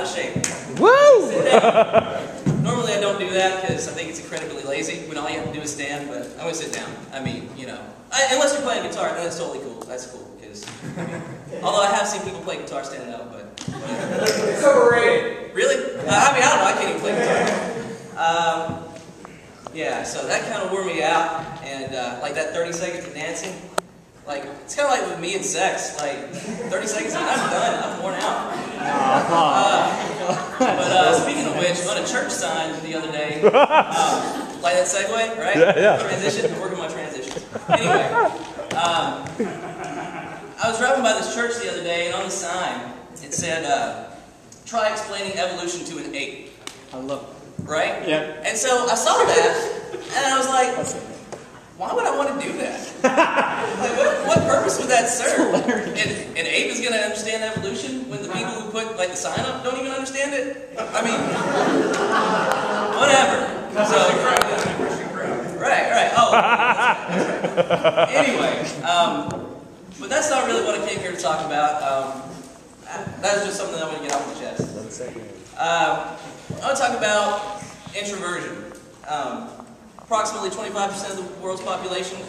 of shape. Woo! Sit down. Normally I don't do that because I think it's incredibly lazy when all you have to do is stand, but I'm going to sit down. I mean, you know, unless you're playing guitar, then that's totally cool. That's cool. Although I have seen people play guitar standing up, but it's overrated. Really? I mean, I don't know. I can't even play guitar. Yeah, so that kind of wore me out, and like that 30 seconds of dancing, like it's kind of like with me and sex. Like 30 seconds, and I'm done. I'm worn out. But speaking of which, on a church sign the other day, like that segue, right? Yeah. Transition. I'm working my transitions. Anyway. I was driving by this church the other day, and on the sign, it said, try explaining evolution to an ape. I love it. Right? Yeah. And so I saw that, and I was like, why would I want to do that? Like, what purpose would that serve? An ape is going to understand evolution when the people who put like the sign up don't even understand it? I mean, whatever. So, right. Oh, that's right. Anyway, but that's not really what I came here to talk about. That's just something I want to get off my chest. I want to talk about introversion. Approximately 25% of the world's population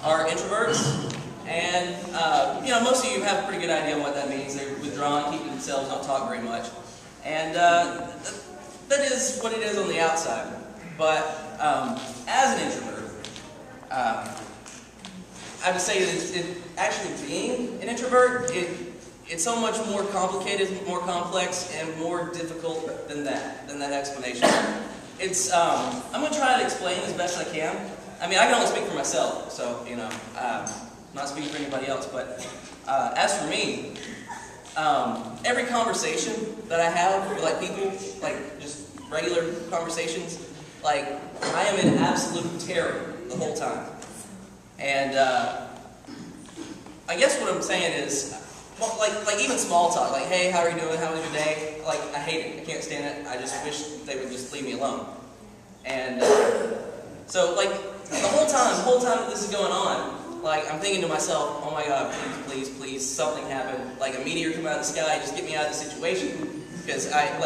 are introverts, and you know, most of you have a pretty good idea what that means. They're withdrawn, keep to themselves, don't talk very much, and that is what it is on the outside. But as an introvert, I would say that actually being an introvert, it's so much more complicated, more complex, and more difficult than that explanation. It's I'm going to try to explain as best I can. I mean, I can only speak for myself, so you know, I'm not speaking for anybody else. But as for me, every conversation that I have with like people, like just regular conversations, like I am in absolute terror the whole time. And I guess what I'm saying is, well, like even small talk, like, hey, how are you doing? How was your day? Like, I hate it. I can't stand it. I just wish they would just leave me alone. And so, like, the whole time that this is going on, like, I'm thinking to myself, oh my God, please, something happen. Like, a meteor come out of the sky, just get me out of this situation. Because and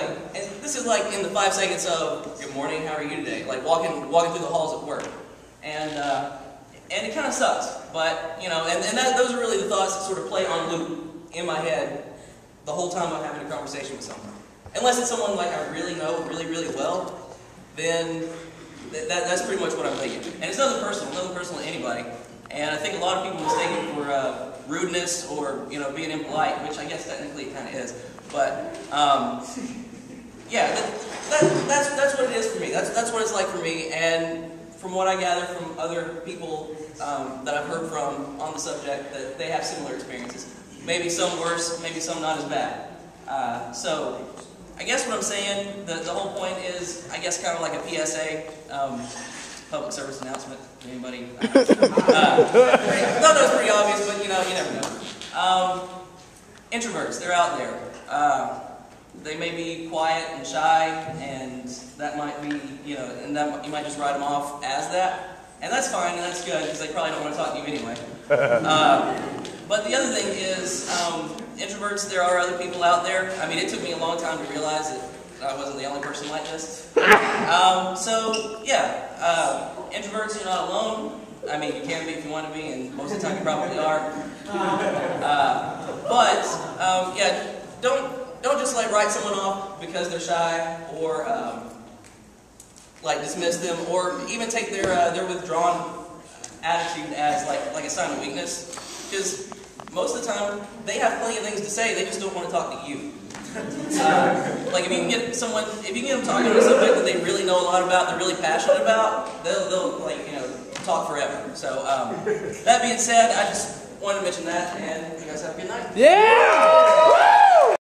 this is like in the 5 seconds of, good morning, how are you today? Like, walking through the halls at work. And it kind of sucks. But, you know, and those are really the thoughts that sort of play on loop in my head the whole time I'm having a conversation with someone. Unless it's someone like I really know really well, then that's pretty much what I'm thinking. And it's nothing personal to anybody. And I think a lot of people mistake it for rudeness or, you know, being impolite, which I guess technically it kind of is. But yeah, that's what it is for me. That's what it's like for me. And from what I gather from other people that I've heard from on the subject, that they have similar experiences. Maybe some worse, maybe some not as bad. So I guess what I'm saying, the whole point is, I guess kind of like a PSA, public service announcement to anybody. I thought that was pretty obvious, but you know, you never know. Introverts, they're out there. They may be quiet and shy, and that might be, you know, and that you might just write them off as that. And that's fine, and that's good, because they probably don't want to talk to you anyway. But the other thing is, introverts, there are other people out there. I mean, it took me a long time to realize that I wasn't the only person like this. So, yeah, introverts, you're not alone. I mean, you can be if you want to be, and most of the time you probably are. Yeah, don't just like write someone off because they're shy, or like dismiss them, or even take their withdrawn attitude as like a sign of weakness. Because most of the time they have plenty of things to say, they just don't want to talk to you. Like if you can get them talking about a subject that they really know a lot about, they're really passionate about, they'll like, you know, talk forever. So that being said, I just wanted to mention that, and you guys have a good night. Yeah!